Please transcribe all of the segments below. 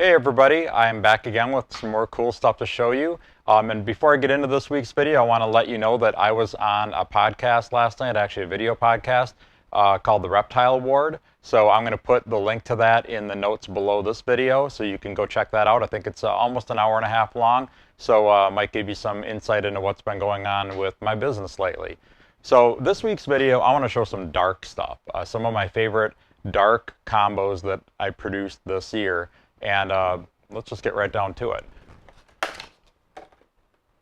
Hey everybody, I'm back again with some more cool stuff to show you. And before I get into this week's video, I want to let you know that I was on a podcast last night, actually a video podcast, called The Reptile Ward. So I'm going to put the link to that in the notes below this video, so you can go check that out. I think it's almost an hour and a half long, so might give you some insight into what's been going on with my business lately. So this week's video, I want to show some dark stuff, some of my favorite dark combos that I produced this year. And let's just get right down to it.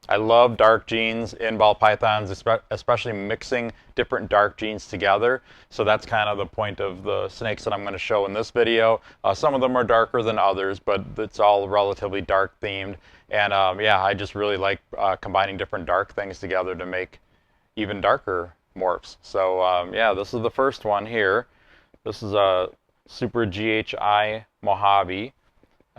I love dark genes in ball pythons, especially mixing different dark genes together. So that's kind of the point of the snakes that I'm going to show in this video. Some of them are darker than others, but it's all relatively dark themed. And yeah, I just really like combining different dark things together to make even darker morphs. So yeah, this is the first one here. This is a Super GH Mojave.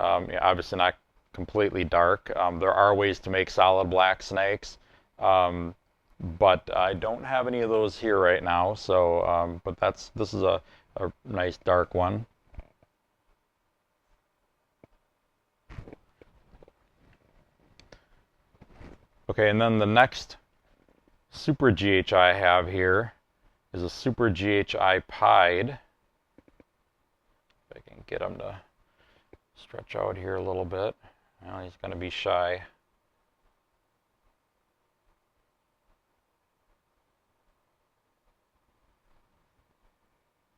Yeah, obviously not completely dark. There are ways to make solid black snakes, but I don't have any of those here right now. So, but this is a nice dark one. Okay, and then the next Super GH I have here is a Super GH Pide. If I can get him to stretch out here a little bit. Well, he's going to be shy.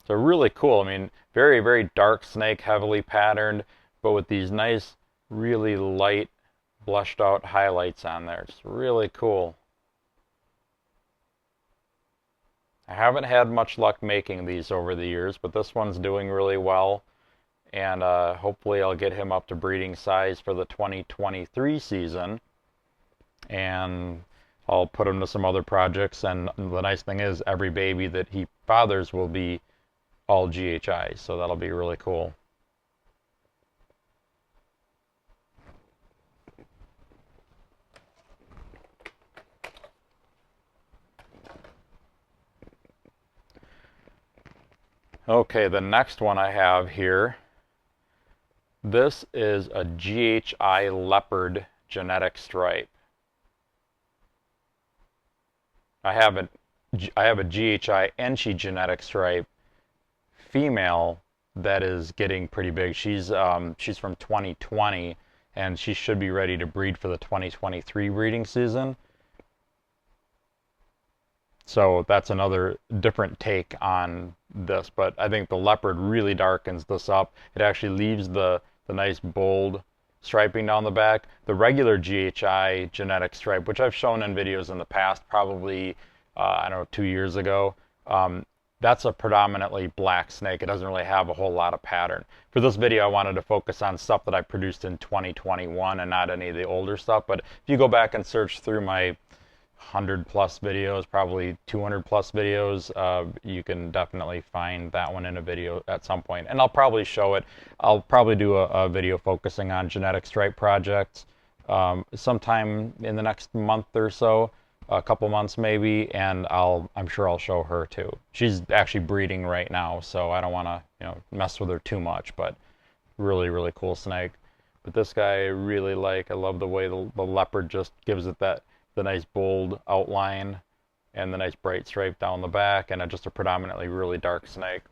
So really cool. I mean, very, very dark snake, heavily patterned, but with these nice, really light, blushed out highlights on there. It's really cool. I haven't had much luck making these over the years, but this one's doing really well. And hopefully I'll get him up to breeding size for the 2023 season, and I'll put him to some other projects. And the nice thing is every baby that he fathers will be all GHI, so that'll be really cool. Okay, the next one I have here, this is a GHI Leopard genetic stripe. I have a GHI Enchi genetic stripe female that is getting pretty big. She's from 2020, and she should be ready to breed for the 2023 breeding season. So that's another different take on this, but I think the leopard really darkens this up. It actually leaves the nice bold striping down the back. The regular GHI genetic stripe, which I've shown in videos in the past, probably, I don't know, 2 years ago, that's a predominantly black snake. It doesn't really have a whole lot of pattern. For this video, I wanted to focus on stuff that I produced in 2021 and not any of the older stuff, but if you go back and search through my 100 plus videos, probably 200 plus videos, you can definitely find that one in a video at some point. And I'll probably show it. I'll probably do a video focusing on genetic stripe projects sometime in the next month or so, a couple months maybe, and I'm sure I'll show her too. She's actually breeding right now, so I don't want to mess with her too much, but really, really cool snake. But this guy I really like. I love the way the leopard just gives it the nice bold outline and the nice bright stripe down the back, and just a predominantly really dark snake.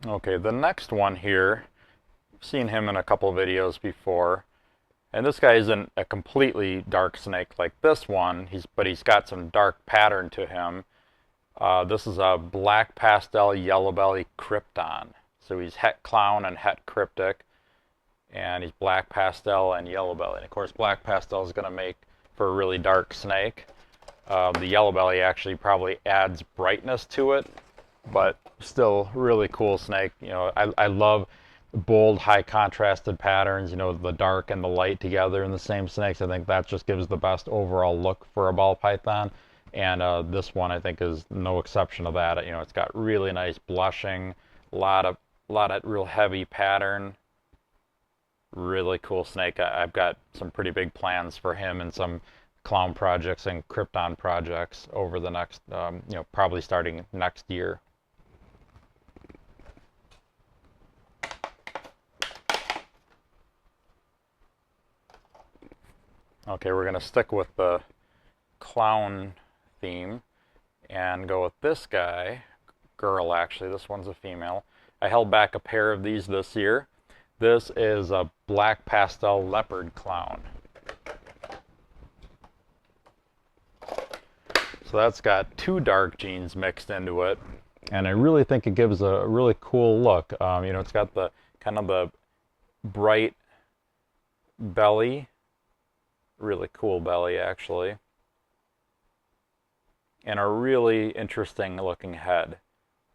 Okay, the next one here, I've seen him in a couple videos before. And this guy isn't a completely dark snake like this one, but he's got some dark pattern to him. This is a black pastel yellow belly krypton. So he's het clown and het cryptic, and he's black pastel and yellow belly. And of course, black pastel is going to make for a really dark snake. The yellow belly actually probably adds brightness to it, but still really cool snake. I love bold, high contrasted patterns, the dark and the light together in the same snakes. I think that just gives the best overall look for a ball python. And this one I think is no exception to that. It's got really nice blushing, a lot of real heavy pattern. Really cool snake. I've got some pretty big plans for him and some clown projects and Krypton projects over the next, probably starting next year. Okay, we're going to stick with the clown theme and go with this guy. Girl, actually. This one's a female. I held back a pair of these this year. This is a black pastel Leopard Clown. So that's got two dark genes mixed into it, and I really think it gives a really cool look. It's got the kind of the bright belly, really cool belly actually, and a really interesting looking head.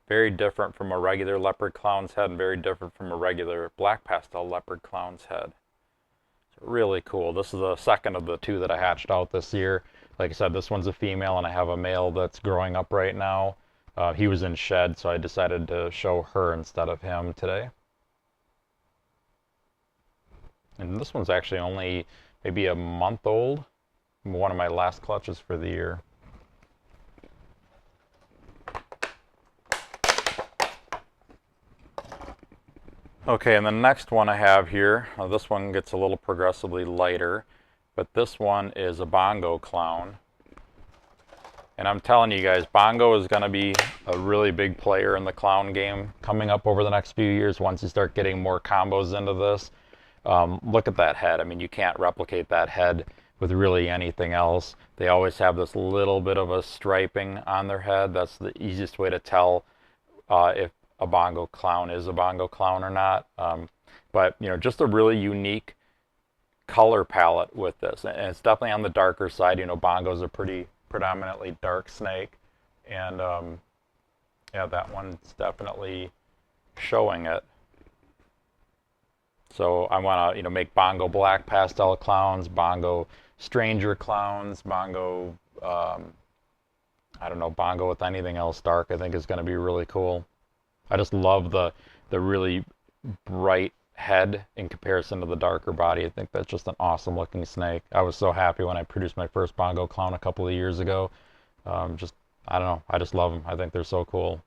Very different from a regular Leopard Clown's head and very different from a regular black pastel Leopard Clown's head. So really cool. This is the second of the two that I hatched out this year. Like I said, this one's a female and I have a male that's growing up right now. He was in shed, so I decided to show her instead of him today. And this one's actually only maybe a month old. One of my last clutches for the year. Okay, and the next one I have here, this one gets a little progressively lighter, but this one is a Bongo Clown. And I'm telling you guys, Bongo is going to be a really big player in the clown game coming up over the next few years once you start getting more combos into this. Look at that head. I mean, you can't replicate that head with really anything else. They always have this little bit of a striping on their head. That's the easiest way to tell if a Bongo Clown is a Bongo Clown or not. But just a really unique color palette with this, and it's definitely on the darker side. Bongo's a pretty predominantly dark snake, and yeah, that one's definitely showing it. So I want to make Bongo black pastel clowns, Bongo stranger clowns, Bongo I don't know, Bongo with anything else dark. I think is going to be really cool. I just love the really bright head in comparison to the darker body. I think that's just an awesome looking snake. I was so happy when I produced my first Bongo Clown a couple of years ago. I don't know, I just love them. I think they're so cool.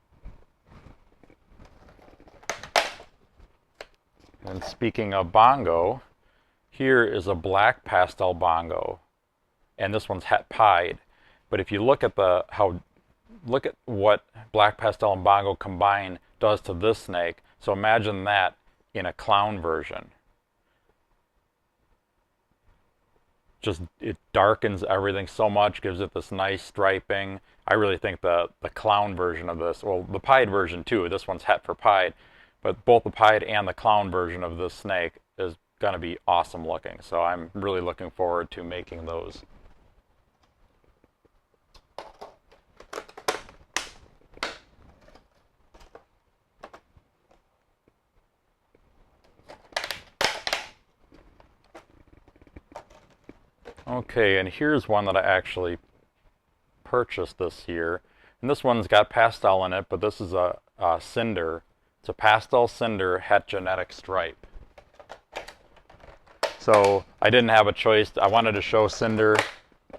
And speaking of Bongo, here is a black pastel Bongo, and this one's Het Pide. But if you look at look at what black pastel and Bongo combine does to this snake. So imagine that in a clown version. Just it darkens everything so much, gives it this nice striping. I really think the clown version of this, well, the Pied version too. This one's Het for Pied, but both the Pied and the clown version of this snake is gonna be awesome looking. So I'm really looking forward to making those. Okay, and here's one that I actually purchased this year. And this one's got pastel in it, but this is a Cinder. It's a Pastel Cinder Het genetic stripe. So I didn't have a choice. I wanted to show Cinder,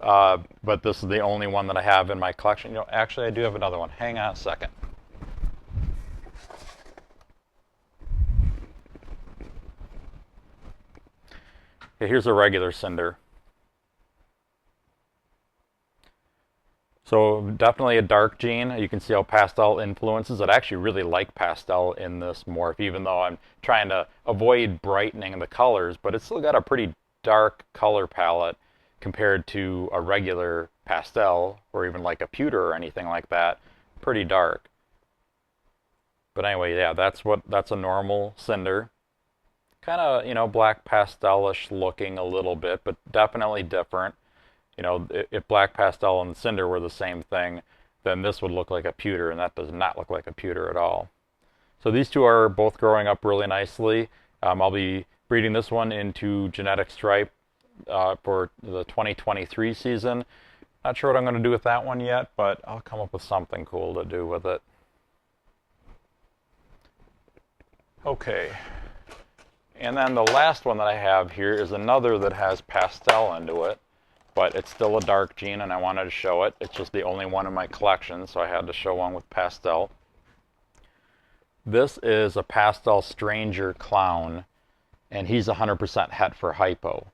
but this is the only one that I have in my collection. Actually I do have another one. Hang on a second. Okay, here's a regular Cinder. So definitely a dark gene. You can see how pastel influences. I actually really like pastel in this morph, even though I'm trying to avoid brightening the colors, but it's still got a pretty dark color palette compared to a regular pastel or even like a pewter or anything like that. Pretty dark. But anyway, yeah, that's a normal Cinder. Kind of, black pastelish looking a little bit, but definitely different. If black pastel and Cinder were the same thing, then this would look like a pewter, and that does not look like a pewter at all. So these two are both growing up really nicely. I'll be breeding this one into genetic stripe for the 2023 season. Not sure what I'm going to do with that one yet, but I'll come up with something cool to do with it. Okay. And then the last one that I have here is another that has pastel into it, but it's still a dark gene and I wanted to show it. It's just the only one in my collection, so I had to show one with pastel. This is a Pastel Stranger Clown, and he's 100% het for hypo.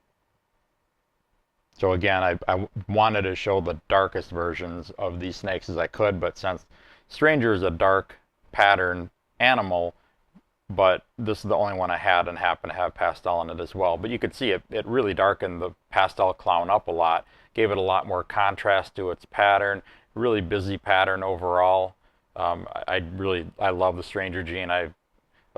So again, I wanted to show the darkest versions of these snakes as I could, but since Stranger is a dark pattern animal, but this is the only one I had and happened to have pastel in it as well. But you could see it really darkened the Pastel Clown up a lot, gave it a lot more contrast to its pattern, really busy pattern overall. I love the Stranger gene. I've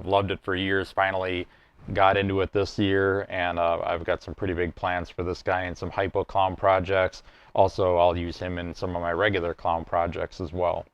loved it for years. Finally got into it this year, and I've got some pretty big plans for this guy and some hypo clown projects. Also, I'll use him in some of my regular clown projects as well.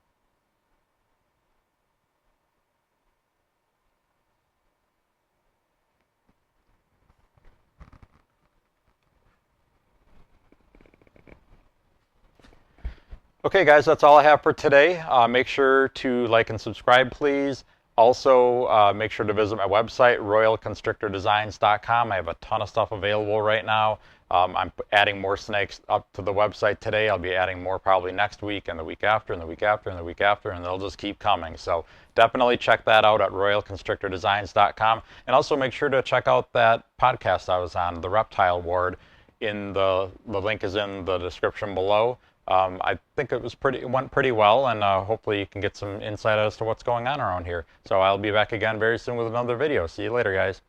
Okay, guys, that's all I have for today. Make sure to like and subscribe, please. Also, make sure to visit my website, royalconstrictordesigns.com. I have a ton of stuff available right now. I'm adding more snakes up to the website today. I'll be adding more probably next week and the week after and the week after and the week after, and they'll just keep coming. So definitely check that out at royalconstrictordesigns.com. And also make sure to check out that podcast I was on, the Reptile Ward. The link is in the description below. I think it went pretty well, and hopefully you can get some insight as to what's going on around here. So I'll be back again very soon with another video. See you later, guys.